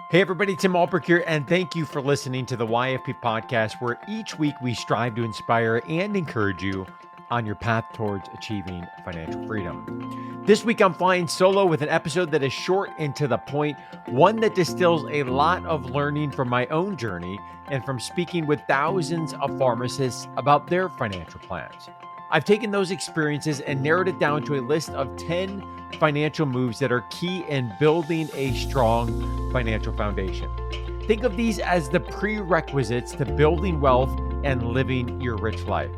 Hey everybody, Tim Ulbrich here, and thank you for listening to the YFP podcast, where each week we strive to inspire and encourage you on your path towards achieving financial freedom. This week I'm flying solo with an episode that is short and to the point, one that distills a lot of learning from my own journey and from speaking with thousands of pharmacists about their financial plans. I've taken those experiences and narrowed it down to a list of 10 financial moves that are key in building a strong financial foundation. Think of these as the prerequisites to building wealth and living your rich life.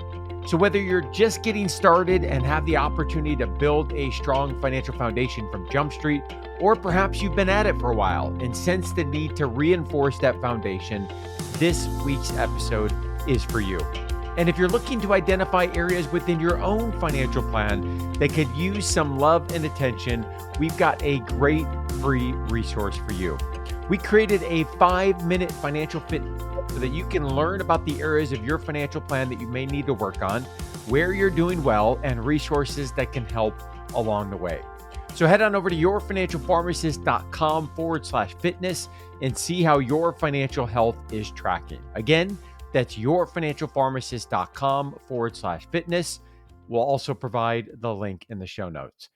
So whether you're just getting started and have the opportunity to build a strong financial foundation from Jump Street, or perhaps you've been at it for a while and sense the need to reinforce that foundation, this week's episode is for you. And if you're looking to identify areas within your own financial plan that could use some love and attention, we've got a great free resource for you. We created a 5-minute financial fit so that you can learn about the areas of your financial plan that you may need to work on, where you're doing well, and resources that can help along the way. So head on over to yourfinancialpharmacist.com/fitness and see how your financial health is tracking. Again, that's yourfinancialpharmacist.com/fitness. We'll also provide the link in the show notes.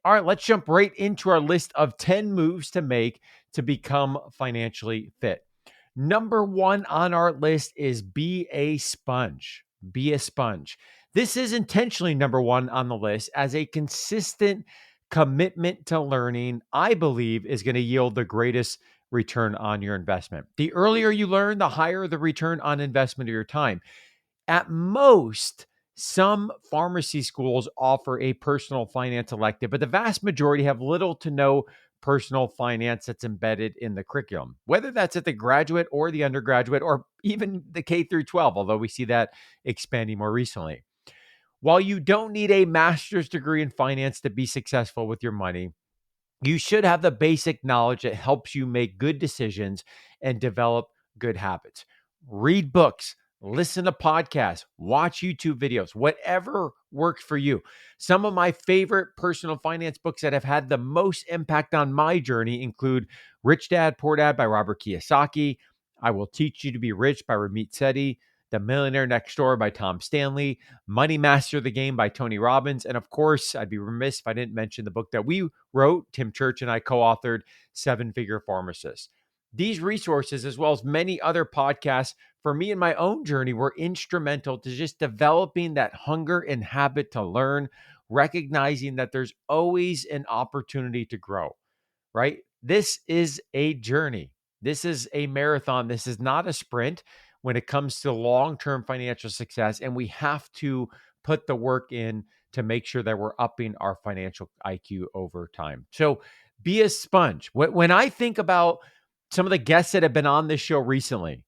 All right, let's jump right into our list of 10 moves to make to become financially fit. Number one on our list is be a sponge. Be a sponge. This is intentionally number one on the list, as a consistent commitment to learning, I believe, is going to yield the greatest return on your investment. The earlier you learn, the higher the return on investment of your time. At most, some pharmacy schools offer a personal finance elective, but the vast majority have little to no personal finance that's embedded in the curriculum, whether that's at the graduate or the undergraduate or even the K through 12, although we see that expanding more recently. While you don't need a master's degree in finance to be successful with your money, you should have the basic knowledge that helps you make good decisions and develop good habits. Read books, listen to podcasts, watch YouTube videos, whatever works for you. Some of my favorite personal finance books that have had the most impact on my journey include Rich Dad, Poor Dad by Robert Kiyosaki, I Will Teach You to Be Rich by Ramit Sethi, The Millionaire Next Door by Tom Stanley, Money Master the Game by Tony Robbins, and of course, I'd be remiss if I didn't mention the book that we wrote, Tim Church and I co-authored, 7-Figure Pharmacist. These resources, as well as many other podcasts for me in my own journey, were instrumental to just developing that hunger and habit to learn, recognizing that there's always an opportunity to grow, right? This is a journey. This is a marathon. This is not a sprint when it comes to long-term financial success. And we have to put the work in to make sure that we're upping our financial IQ over time. So be a sponge. When I think about some of the guests that have been on this show recently,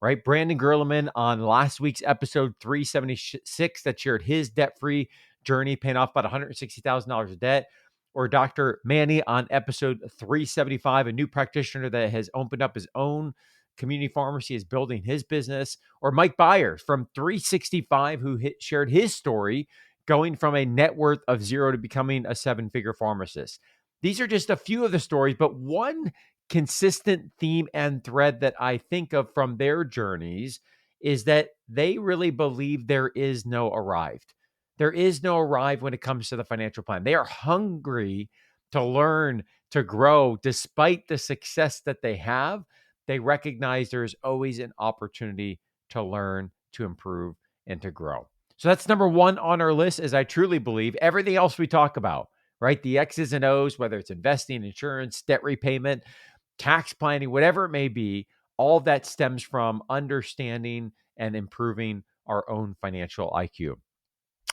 right? Brandon Gerleman on last week's episode 376 that shared his debt-free journey, paying off about $160,000 of debt. Or Dr. Manny on episode 375, a new practitioner that has opened up his own community pharmacy, is building his business. Or Mike Byers from 365, who shared his story going from a net worth of 0 to becoming a 7-figure pharmacist. These are just a few of the stories, but one consistent theme and thread that I think of from their journeys is that they really believe there is no arrived. There is no arrive when it comes to the financial plan. They are hungry to learn, to grow. Despite the success that they have, they recognize there's always an opportunity to learn, to improve, and to grow. So that's number one on our list, as I truly believe everything else we talk about, right? The X's and O's, whether it's investing, insurance, debt repayment, tax planning, whatever it may be, all of that stems from understanding and improving our own financial IQ.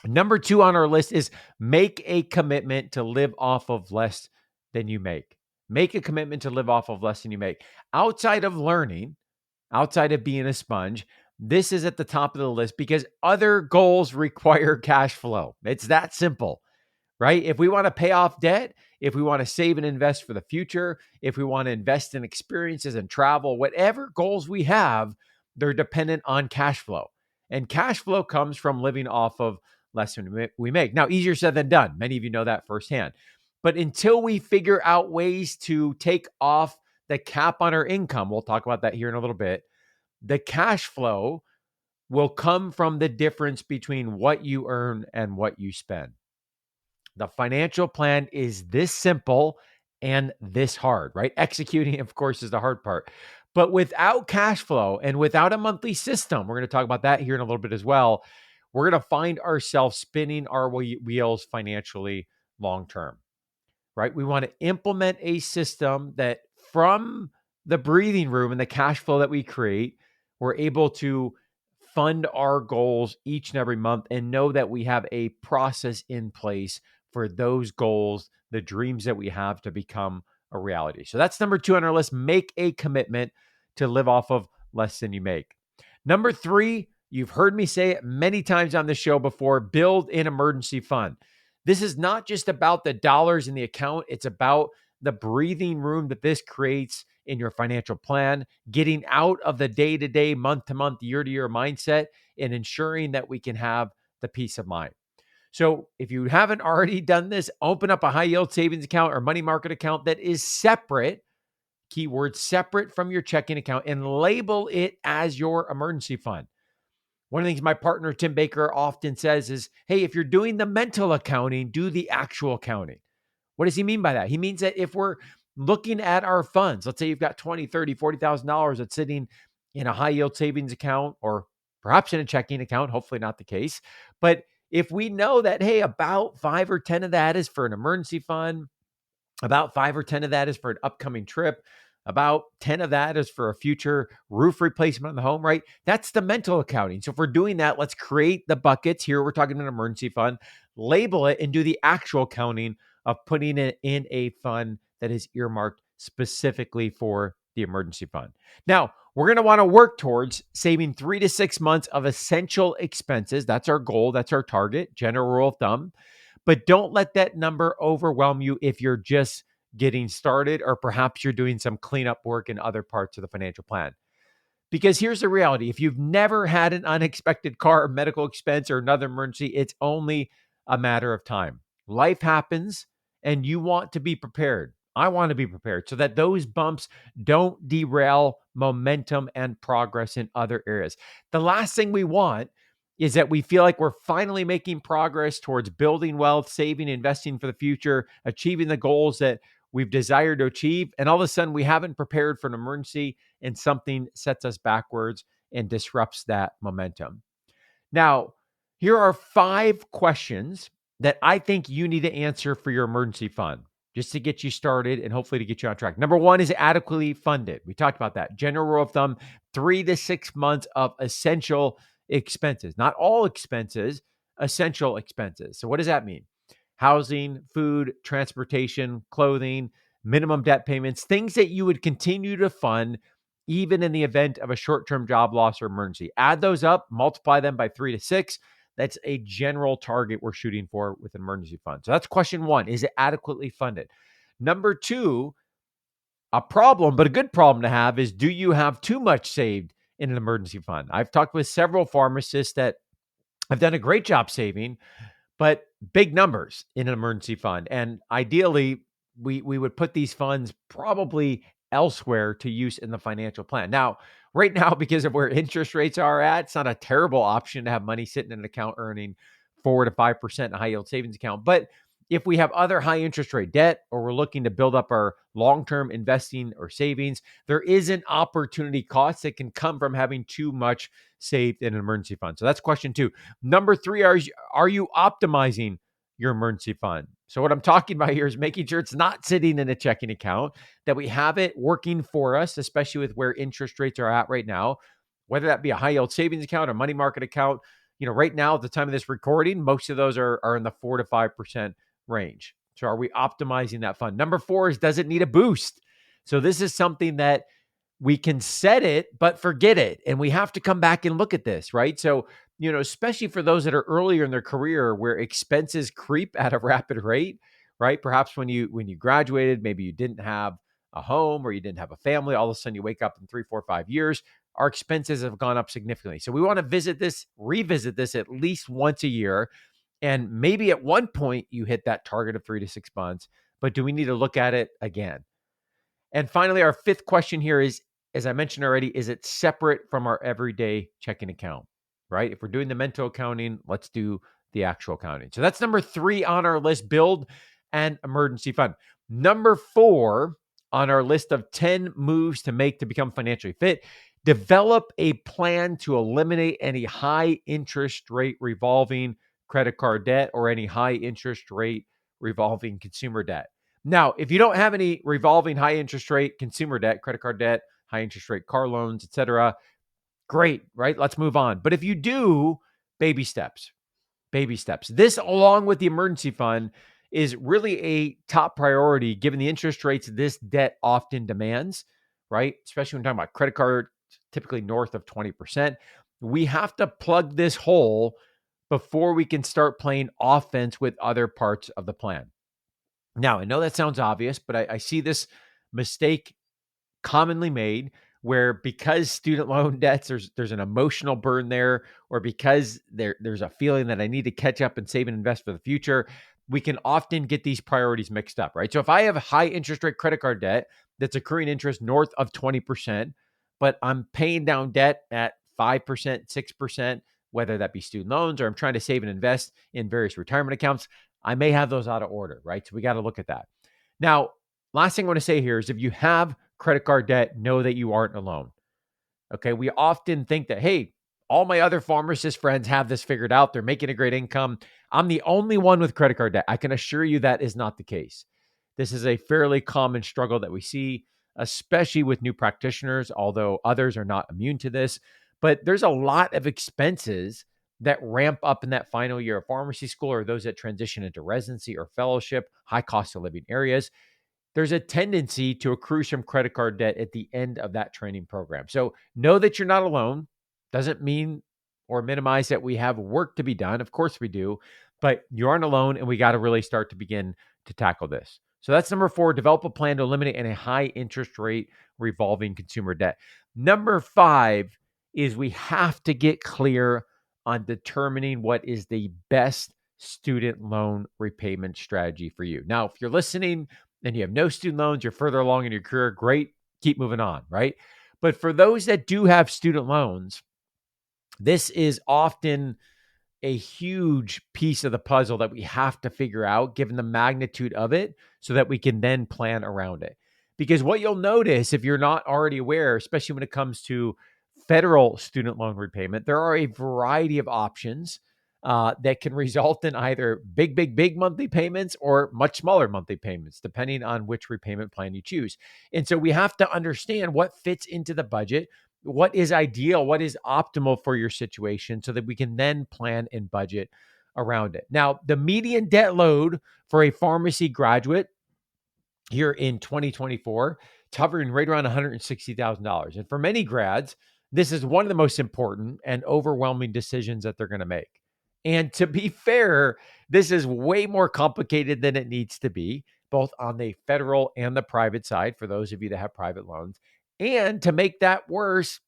Number two on our list is make a commitment to live off of less than you make. Make a commitment to live off of less than you make. Outside of learning, outside of being a sponge, this is at the top of the list because other goals require cash flow. It's that simple, right? If we want to pay off debt, if we want to save and invest for the future, if we want to invest in experiences and travel, whatever goals we have, they're dependent on cash flow. And cash flow comes from living off of less than we make. Now, easier said than done. Many of you know that firsthand. But until we figure out ways to take off the cap on our income, we'll talk about that here in a little bit, the cash flow will come from the difference between what you earn and what you spend. The financial plan is this simple and this hard, right? Executing, of course, is the hard part. But without cash flow and without a monthly system, we're going to talk about that here in a little bit as well. We're going to find ourselves spinning our wheels financially long term, right? We want to implement a system that from the breathing room and the cash flow that we create, we're able to fund our goals each and every month and know that we have a process in place for those goals, the dreams that we have to become a reality. So that's number 2 on our list. Make a commitment to live off of less than you make. Number 3, you've heard me say it many times on the show before, build an emergency fund. This is not just about the dollars in the account. It's about the breathing room that this creates in your financial plan, getting out of the day-to-day, month-to-month, year-to-year mindset, and ensuring that we can have the peace of mind. So if you haven't already done this, open up a high yield savings account or money market account that is separate, keyword separate from your checking account, and label it as your emergency fund. One of the things my partner, Tim Baker, often says is, hey, if you're doing the mental accounting, do the actual accounting. What does he mean by that? He means that if we're looking at our funds, let's say you've got $20,000, $30,000, $40,000 that's sitting in a high yield savings account or perhaps in a checking account, hopefully not the case. But if we know that, hey, about 5 or 10 of that is for an emergency fund, about 5 or 10 of that is for an upcoming trip, about 10 of that is for a future roof replacement on the home, right? That's the mental accounting. So if we're doing that, let's create the buckets. Here we're talking about an emergency fund, label it, and do the actual counting of putting it in a fund that is earmarked specifically for the emergency fund. Now, we're going to want to work towards saving 3 to 6 months of essential expenses. That's our goal. That's our target, general rule of thumb. But don't let that number overwhelm you if you're just getting started or perhaps you're doing some cleanup work in other parts of the financial plan. Because here's the reality. If you've never had an unexpected car or medical expense or another emergency, it's only a matter of time. Life happens and you want to be prepared. I want to be prepared so that those bumps don't derail momentum and progress in other areas. The last thing we want is that we feel like we're finally making progress towards building wealth, saving, investing for the future, achieving the goals that we've desired to achieve. And all of a sudden, we haven't prepared for an emergency and something sets us backwards and disrupts that momentum. Now, here are 5 questions that I think you need to answer for your emergency fund just to get you started and hopefully to get you on track. Number 1 is adequately funded. We talked about that. General rule of thumb, 3 to 6 months of essential expenses, not all expenses, essential expenses. So what does that mean? Housing, food, transportation, clothing, minimum debt payments, things that you would continue to fund even in the event of a short-term job loss or emergency. Add those up, multiply them by 3 to 6. That's a general target we're shooting for with an emergency fund. So that's question 1. Is it adequately funded? Number 2, a problem, but a good problem to have is, do you have too much saved in an emergency fund? I've talked with several pharmacists that have done a great job saving, but big numbers in an emergency fund. And ideally, we would put these funds probably elsewhere to use in the financial plan. Now, right now, because of where interest rates are at, it's not a terrible option to have money sitting in an account earning 4 to 5% in a high yield savings account. But if we have other high interest rate debt, or we're looking to build up our long-term investing or savings, there is an opportunity cost that can come from having too much saved in an emergency fund. So that's question 2. Number 3, are you optimizing your emergency fund? So what I'm talking about here is making sure it's not sitting in a checking account, that we have it working for us, especially with where interest rates are at right now, whether that be a high yield savings account or money market account. Right now at the time of this recording, most of those are in the 4 to 5% range. So are we optimizing that fund? Number 4 is, does it need a boost? So this is something that we can set it, but forget it. And we have to come back and look at this, right? So, especially for those that are earlier in their career where expenses creep at a rapid rate, right? Perhaps when you graduated, maybe you didn't have a home or you didn't have a family. All of a sudden you wake up in 3, 4, 5 years, our expenses have gone up significantly. So we want to revisit this at least once a year. And maybe at one point you hit that target of 3 to 6 months, but do we need to look at it again? And finally, our fifth question here is, as I mentioned already, is it separate from our everyday checking account, right? If we're doing the mental accounting, let's do the actual accounting. So that's number 3 on our list, build an emergency fund. Number 4 on our list of 10 moves to make to become financially fit, develop a plan to eliminate any high interest rate revolving credit card debt or any high interest rate revolving consumer debt. Now, if you don't have any revolving high interest rate consumer debt, credit card debt, high interest rate car loans, etc., great, right? Let's move on. But if you do, baby steps, baby steps. This, along with the emergency fund, is really a top priority given the interest rates this debt often demands, right? Especially when talking about credit card, typically north of 20%. We have to plug this hole before we can start playing offense with other parts of the plan. Now, I know that sounds obvious, but I see this mistake commonly made where because student loan debts, there's an emotional burn there, or because there's a feeling that I need to catch up and save and invest for the future, we can often get these priorities mixed up, right? So if I have a high interest rate credit card debt that's accruing interest north of 20%, but I'm paying down debt at 5%, 6%, whether that be student loans or I'm trying to save and invest in various retirement accounts, I may have those out of order, right? So we got to look at that. Now, last thing I want to say here is if you have credit card debt, know that you aren't alone. Okay. We often think that, hey, all my other pharmacist friends have this figured out. They're making a great income. I'm the only one with credit card debt. I can assure you that is not the case. This is a fairly common struggle that we see, especially with new practitioners, although others are not immune to this. But there's a lot of expenses that ramp up in that final year of pharmacy school or those that transition into residency or fellowship, high cost of living areas. There's a tendency to accrue some credit card debt at the end of that training program. So know that you're not alone. Doesn't mean or minimize that we have work to be done. Of course we do, but you aren't alone and we got to really start to begin to tackle this. So that's number 4, develop a plan to eliminate any high interest rate revolving consumer debt. Number 5 is we have to get clear on determining what is the best student loan repayment strategy for you. Now, if you're listening and you have no student loans, you're further along in your career, great, keep moving on, right? But for those that do have student loans, this is often a huge piece of the puzzle that we have to figure out given the magnitude of it so that we can then plan around it. Because what you'll notice if you're not already aware, especially when it comes to federal student loan repayment, there are a variety of options that can result in either big monthly payments or much smaller monthly payments, depending on which repayment plan you choose. And so we have to understand what fits into the budget, what is ideal, what is optimal for your situation so that we can then plan and budget around it. Now, the median debt load for a pharmacy graduate here in 2024, it's hovering right around $160,000. And for many grads, this is one of the most important and overwhelming decisions that they're going to make. And to be fair, this is way more complicated than it needs to be, both on the federal and the private side, for those of you that have private loans. And to make that worse,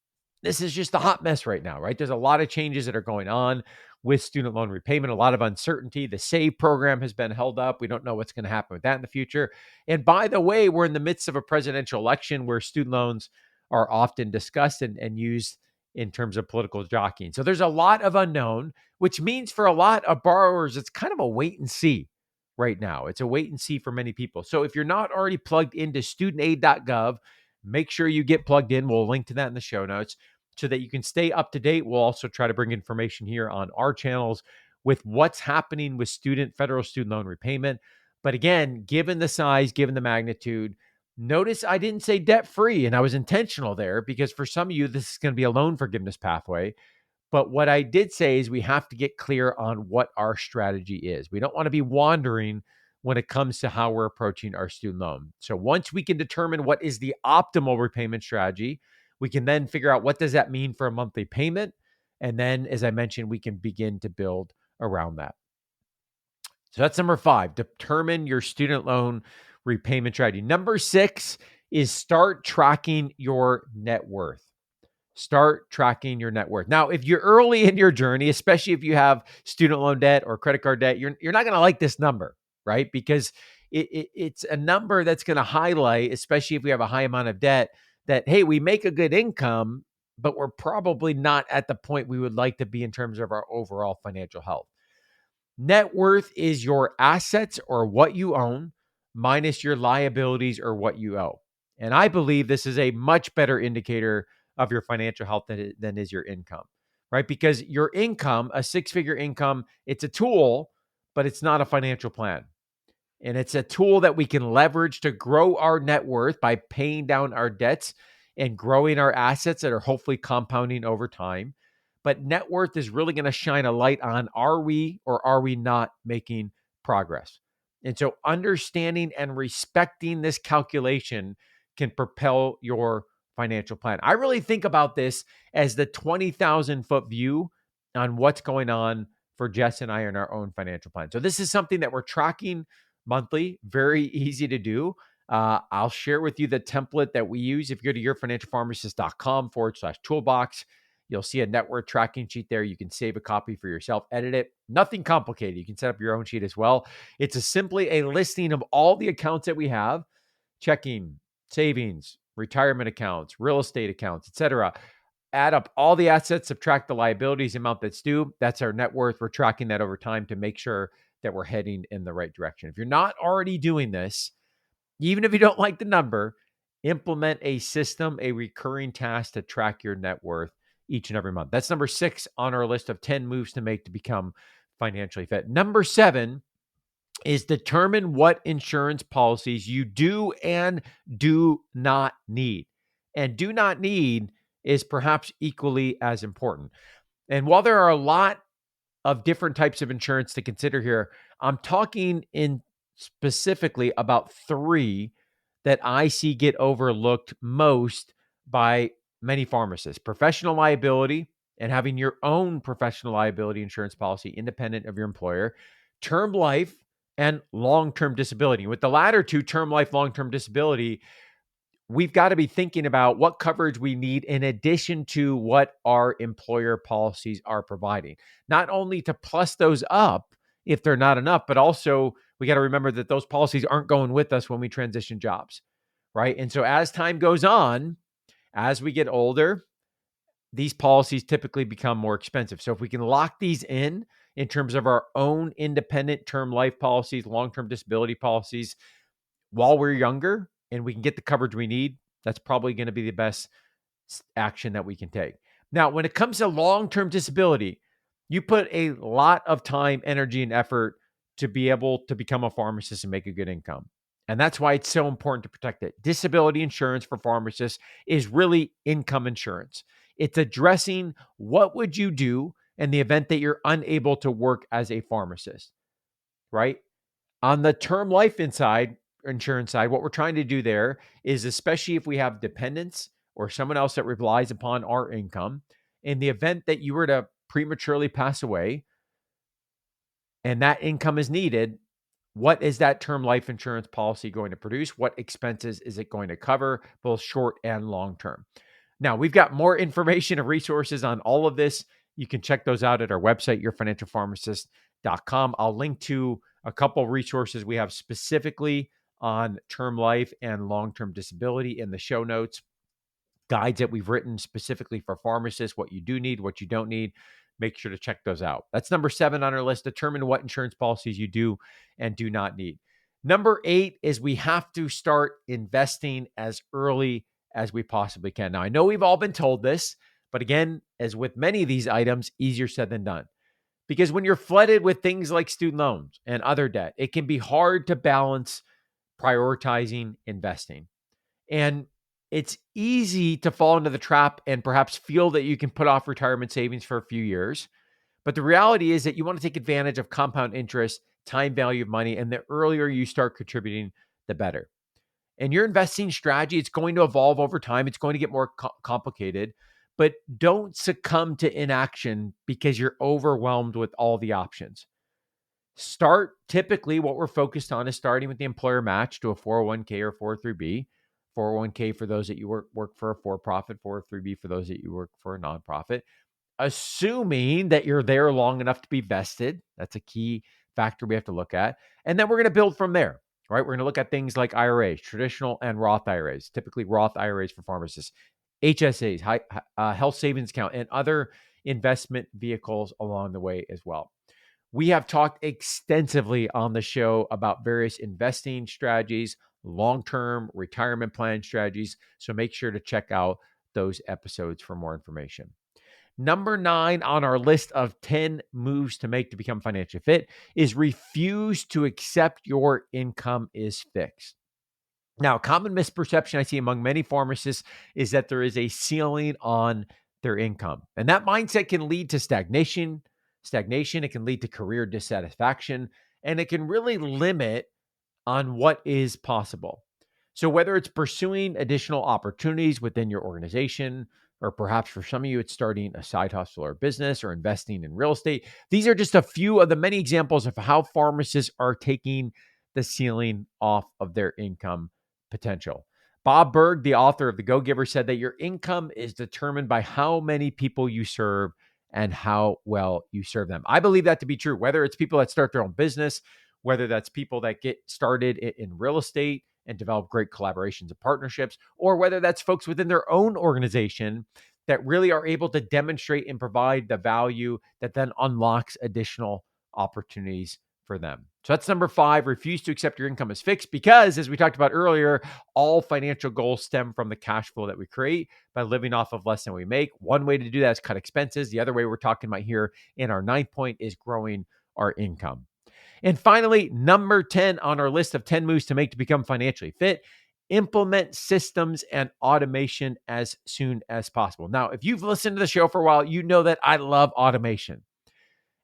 this is just a hot mess right now, right? There's a lot of changes that are going on with student loan repayment, a lot of uncertainty. The SAVE program has been held up. We don't know what's going to happen with that in the future. And by the way, we're in the midst of a presidential election where student loans are often discussed and used in terms of political jockeying. So there's a lot of unknown, which means for a lot of borrowers, it's kind of a wait and see right now. It's a wait and see for many people. So if you're not already plugged into studentaid.gov, make sure you get plugged in. We'll link to that in the show notes so that you can stay up to date. We'll also try to bring information here on our channels with what's happening with federal student loan repayment. But again, given the size, given the magnitude, notice I didn't say debt free, and I was intentional there because for some of you, this is going to be a loan forgiveness pathway. But what I did say is we have to get clear on what our strategy is. We don't want to be wandering when it comes to how we're approaching our student loan. So once we can determine what is the optimal repayment strategy, we can then figure out what does that mean for a monthly payment. And then, as I mentioned, we can begin to build around that. So that's number 5, determine your student loan repayment strategy. Number 6 is start tracking your net worth. Start tracking your net worth. Now, if you're early in your journey, especially if you have student loan debt or credit card debt, you're not going to like this number, right? Because It's a number that's going to highlight, especially if we have a high amount of debt, that, hey, we make a good income, but we're probably not at the point we would like to be in terms of our overall financial health. Net worth is your assets or what you own minus your liabilities or what you owe. And I believe this is a much better indicator of your financial health than is your income, right? Because your income, a six-figure income, it's a tool, but it's not a financial plan. And it's a tool that we can leverage to grow our net worth by paying down our debts and growing our assets that are hopefully compounding over time. But net worth is really going to shine a light on, are we or are we not making progress? And so understanding and respecting this calculation can propel your financial plan. I really think about this as the 20,000 foot view on what's going on for Jess and I in our own financial plan. So this is something that we're tracking monthly, very easy to do. I'll share with you the template that we use. If you go to yourfinancialpharmacist.com/toolbox, you'll see a network tracking sheet there. You can save a copy for yourself, edit it. Nothing complicated. You can set up your own sheet as well. It's simply a listing of all the accounts that we have: checking, savings, retirement accounts, real estate accounts, etc. Add up all the assets, subtract the liabilities, amount that's due. That's our net worth. We're tracking that over time to make sure that we're heading in the right direction. If you're not already doing this, even if you don't like the number, implement a system, a recurring task to track your net worth each and every month. That's number 6 on our list of 10 moves to make to become financially fit. Number 7 is determine what insurance policies you do and do not need. And do not need is perhaps equally as important. And while there are a lot of different types of insurance to consider here, I'm talking in specifically about 3 that I see get overlooked most by many pharmacists: professional liability and having your own professional liability insurance policy independent of your employer, term life, and long-term disability. With the latter two, term life, long-term disability, we've got to be thinking about what coverage we need in addition to what our employer policies are providing. Not only to plus those up if they're not enough, but also we got to remember that those policies aren't going with us when we transition jobs, right? And so as time goes on, as we get older, these policies typically become more expensive. So if we can lock these in terms of our own independent term life policies, long-term disability policies, while we're younger and we can get the coverage we need, that's probably going to be the best action that we can take. Now, when it comes to long-term disability, you put a lot of time, energy, and effort to be able to become a pharmacist and make a good income. And that's why it's so important to protect it. Disability insurance for pharmacists is really income insurance. It's addressing what would you do in the event that you're unable to work as a pharmacist, right? On the term life insurance side, what we're trying to do there is, especially if we have dependents or someone else that relies upon our income, in the event that you were to prematurely pass away and that income is needed, what is that term life insurance policy going to produce? What expenses is it going to cover, both short and long term? Now, we've got more information and resources on all of this. You can check those out at our website, yourfinancialpharmacist.com. I'll link to a couple resources we have specifically on term life and long-term disability in the show notes, guides that we've written specifically for pharmacists, what you do need, what you don't need. Make sure to check those out. That's number 7 on our list. Determine what insurance policies you do and do not need. Number 8 is we have to start investing as early as we possibly can. Now, I know we've all been told this, but again, as with many of these items, easier said than done. Because when you're flooded with things like student loans and other debt, it can be hard to balance prioritizing investing. And it's easy to fall into the trap and perhaps feel that you can put off retirement savings for a few years. But the reality is that you want to take advantage of compound interest, time value of money, and the earlier you start contributing, the better. And your investing strategy, it's going to evolve over time. It's going to get more complicated, but don't succumb to inaction because you're overwhelmed with all the options. Start, typically what we're focused on is starting with the employer match to a 401k or 403b. 401k for those that you work for a for-profit, 403b for those that you work for a nonprofit. Assuming that you're there long enough to be vested. That's a key factor we have to look at. And then we're going to build from there, right? We're going to look at things like IRAs, traditional and Roth IRAs, typically Roth IRAs for pharmacists, HSAs, health savings account, and other investment vehicles along the way as well. We have talked extensively on the show about various investing strategies, long-term retirement plan strategies. So make sure to check out those episodes for more information. Number 9 on our list of 10 moves to make to become financially fit is refuse to accept your income is fixed. Now, a common misperception I see among many pharmacists is that there is a ceiling on their income. And that mindset can lead to stagnation, it can lead to career dissatisfaction, and it can really limit on what is possible. So, whether it's pursuing additional opportunities within your organization, or perhaps for some of you, it's starting a side hustle or business or investing in real estate, these are just a few of the many examples of how pharmacists are taking the ceiling off of their income potential. Bob Berg, the author of The Go Giver, said that your income is determined by how many people you serve and how well you serve them. I believe that to be true, whether it's people that start their own business, whether that's people that get started in real estate and develop great collaborations and partnerships, or whether that's folks within their own organization that really are able to demonstrate and provide the value that then unlocks additional opportunities for them. So that's number 5, refuse to accept your income as fixed, because as we talked about earlier, all financial goals stem from the cash flow that we create by living off of less than we make. One way to do that is cut expenses. The other way we're talking about here in our 9th point is growing our income. And finally, number 10 on our list of 10 moves to make to become financially fit, implement systems and automation as soon as possible. Now, if you've listened to the show for a while, you know that I love automation.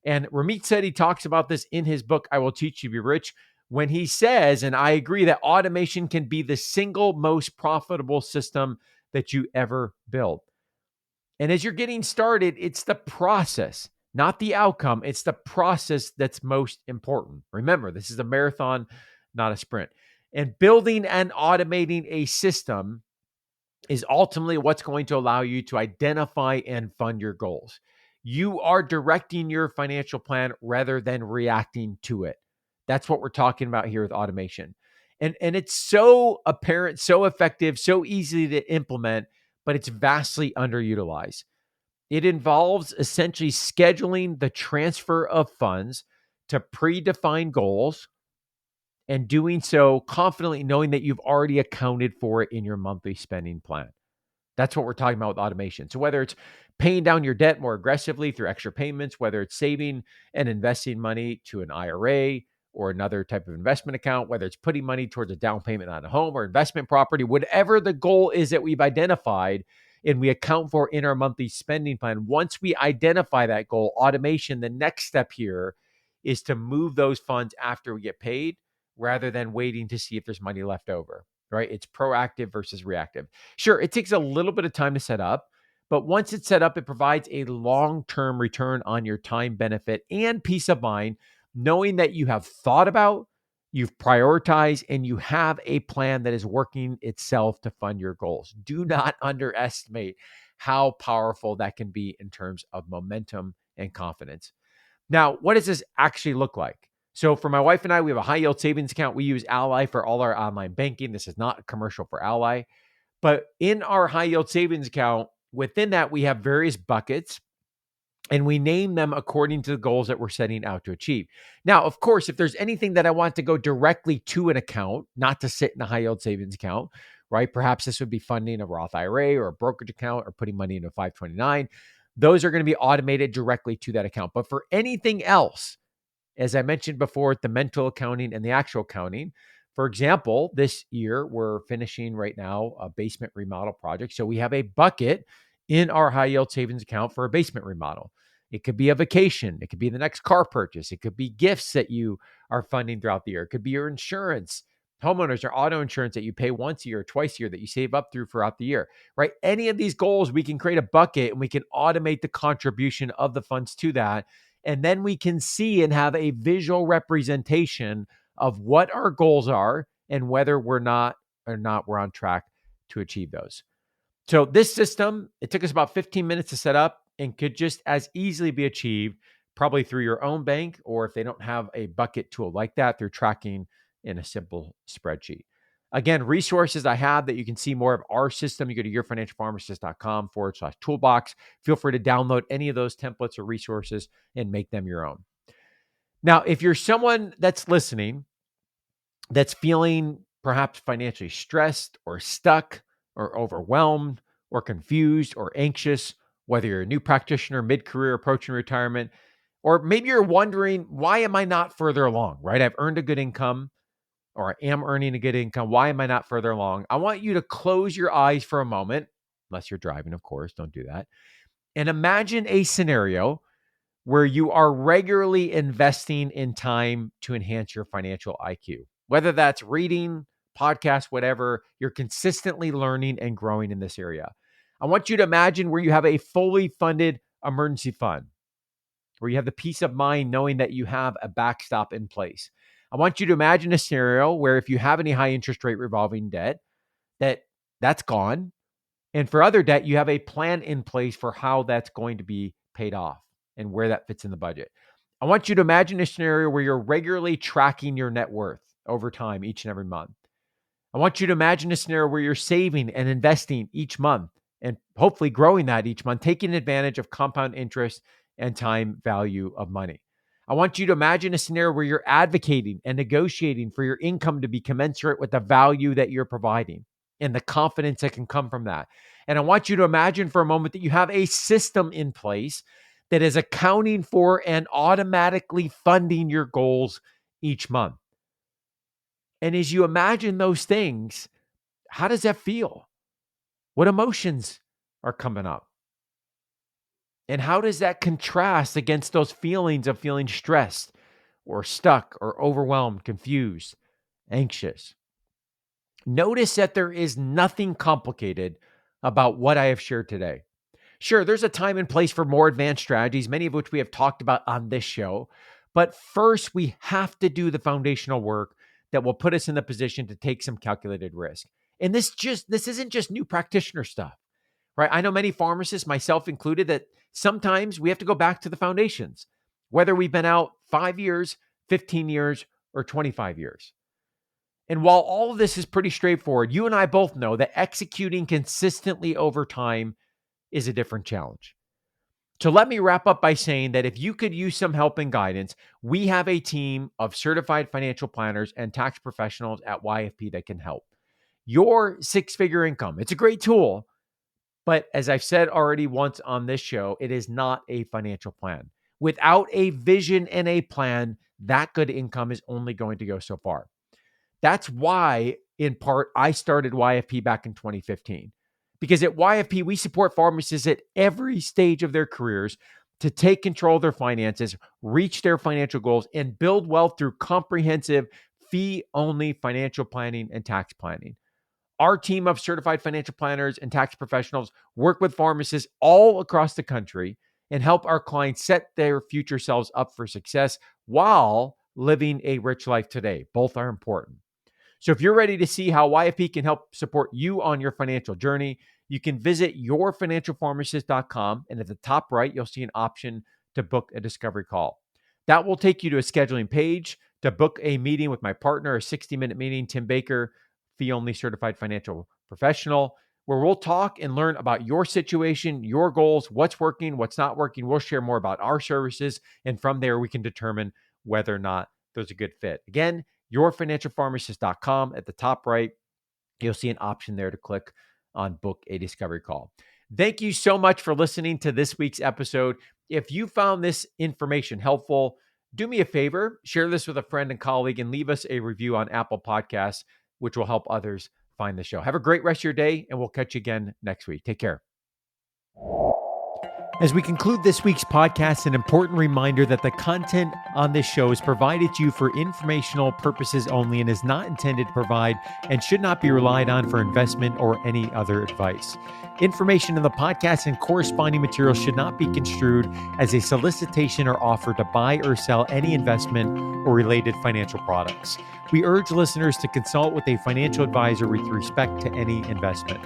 And Ramit Sethi talks about this in his book, I Will Teach You to Be Rich, when he says, and I agree, that automation can be the single most profitable system that you ever build. And as you're getting started, it's the process, not the outcome. It's the process that's most important. Remember, this is a marathon, not a sprint. And building and automating a system is ultimately what's going to allow you to identify and fund your goals. You are directing your financial plan rather than reacting to it. That's what we're talking about here with automation. And it's so apparent, so effective, so easy to implement, but it's vastly underutilized. It involves essentially scheduling the transfer of funds to predefined goals and doing so confidently knowing that you've already accounted for it in your monthly spending plan. That's what we're talking about with automation. So whether it's paying down your debt more aggressively through extra payments, whether it's saving and investing money to an IRA or another type of investment account, whether it's putting money towards a down payment on a home or investment property, whatever the goal is that we've identified and we account for in our monthly spending plan, once we identify that goal, automation, the next step here is to move those funds after we get paid rather than waiting to see if there's money left over, right? It's proactive versus reactive. Sure, it takes a little bit of time to set up, but once it's set up, it provides a long-term return on your time, benefit, and peace of mind, knowing that you have thought about, you've prioritized, and you have a plan that is working itself to fund your goals. Do not underestimate how powerful that can be in terms of momentum and confidence. Now, what does this actually look like? So for my wife and I, we have a high yield savings account. We use Ally for all our online banking. This is not a commercial for Ally. But in our high yield savings account, within that, we have various buckets and we name them according to the goals that we're setting out to achieve. Now, of course, if there's anything that I want to go directly to an account, not to sit in a high yield savings account, right? Perhaps this would be funding a Roth IRA or a brokerage account or putting money into a 529. Those are going to be automated directly to that account. But for anything else, as I mentioned before, the mental accounting and the actual accounting. For example, this year we're finishing right now a basement remodel project. So we have a bucket in our high yield savings account for a basement remodel. It could be a vacation. It could be the next car purchase. It could be gifts that you are funding throughout the year. It could be your insurance, homeowners or auto insurance that you pay once a year or twice a year that you save up through throughout the year, right? Any of these goals, we can create a bucket and we can automate the contribution of the funds to that. And then we can see and have a visual representation of what our goals are and whether we're on track to achieve those. So this system, it took us about 15 minutes to set up and could just as easily be achieved probably through your own bank, or if they don't have a bucket tool like that, through tracking in a simple spreadsheet. Again, resources I have that you can see more of our system. You go to yourfinancialpharmacist.com/toolbox. Feel free to download any of those templates or resources and make them your own. Now, if you're someone that's listening that's feeling perhaps financially stressed or stuck or overwhelmed or confused or anxious, whether you're a new practitioner, mid-career, approaching retirement, or maybe you're wondering, why am I not further along, right? I've earned a good income, or I am earning a good income. Why am I not further along? I want you to close your eyes for a moment, unless you're driving, of course, don't do that. And imagine a scenario where you are regularly investing in time to enhance your financial IQ. Whether that's reading, podcasts, whatever, you're consistently learning and growing in this area. I want you to imagine where you have a fully funded emergency fund, where you have the peace of mind knowing that you have a backstop in place. I want you to imagine a scenario where if you have any high interest rate revolving debt, that's gone. And for other debt, you have a plan in place for how that's going to be paid off and where that fits in the budget. I want you to imagine a scenario where you're regularly tracking your net worth over time each and every month. I want you to imagine a scenario where you're saving and investing each month and hopefully growing that each month, taking advantage of compound interest and time value of money. I want you to imagine a scenario where you're advocating and negotiating for your income to be commensurate with the value that you're providing and the confidence that can come from that. And I want you to imagine for a moment that you have a system in place that is accounting for and automatically funding your goals each month. And as you imagine those things, how does that feel? What emotions are coming up? And how does that contrast against those feelings of feeling stressed or stuck or overwhelmed, confused, anxious? Notice that there is nothing complicated about what I have shared today. Sure, there's a time and place for more advanced strategies, many of which we have talked about on this show. But first, we have to do the foundational work that will put us in the position to take some calculated risk. And this isn't just new practitioner stuff, right? I know many pharmacists, myself included, that sometimes we have to go back to the foundations, whether we've been out 5 years, 15 years, or 25 years. And while all of this is pretty straightforward, you and I both know that executing consistently over time is a different challenge. So let me wrap up by saying that if you could use some help and guidance, we have a team of certified financial planners and tax professionals at YFP that can help. Your six-figure income, it's a great tool, but as I've said already once on this show, it is not a financial plan. Without a vision and a plan, that good income is only going to go so far. That's why, in part, I started YFP back in 2015. Because at YFP, we support pharmacists at every stage of their careers to take control of their finances, reach their financial goals, and build wealth through comprehensive, fee-only financial planning and tax planning. Our team of certified financial planners and tax professionals work with pharmacists all across the country and help our clients set their future selves up for success while living a rich life today. Both are important. So if you're ready to see how YFP can help support you on your financial journey, you can visit yourfinancialpharmacist.com, and at the top right, you'll see an option to book a discovery call. That will take you to a scheduling page to book a meeting with my partner, a 60-minute meeting, Tim Baker, fee-only certified financial professional, where we'll talk and learn about your situation, your goals, what's working, what's not working. We'll share more about our services, and from there, we can determine whether or not there's a good fit. Again, yourfinancialpharmacist.com. At the top right, you'll see an option there to click on book a discovery call. Thank you so much for listening to this week's episode. If you found this information helpful, do me a favor, share this with a friend and colleague, and leave us a review on Apple Podcasts, which will help others find the show. Have a great rest of your day, and we'll catch you again next week. Take care. As we conclude this week's podcast, an important reminder that the content on this show is provided to you for informational purposes only and is not intended to provide and should not be relied on for investment or any other advice. Information in the podcast and corresponding materials should not be construed as a solicitation or offer to buy or sell any investment or related financial products. We urge listeners to consult with a financial advisor with respect to any investment.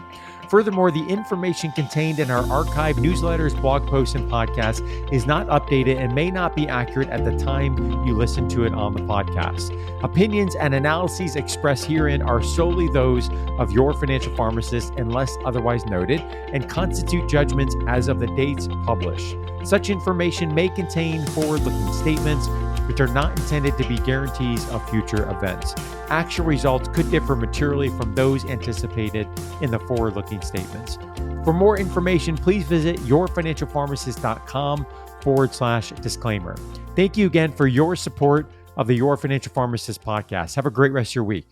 Furthermore, the information contained in our archived newsletters, blog blog post and podcast is not updated and may not be accurate at the time you listen to it on the podcast. Opinions and analyses expressed herein are solely those of your financial pharmacist unless otherwise noted and constitute judgments as of the dates published. Such information may contain forward-looking statements which are not intended to be guarantees of future events. Actual results could differ materially from those anticipated in the forward-looking statements. For more information, please visit yourfinancialpharmacist.com/disclaimer. Thank you again for your support of the Your Financial Pharmacist podcast. Have a great rest of your week.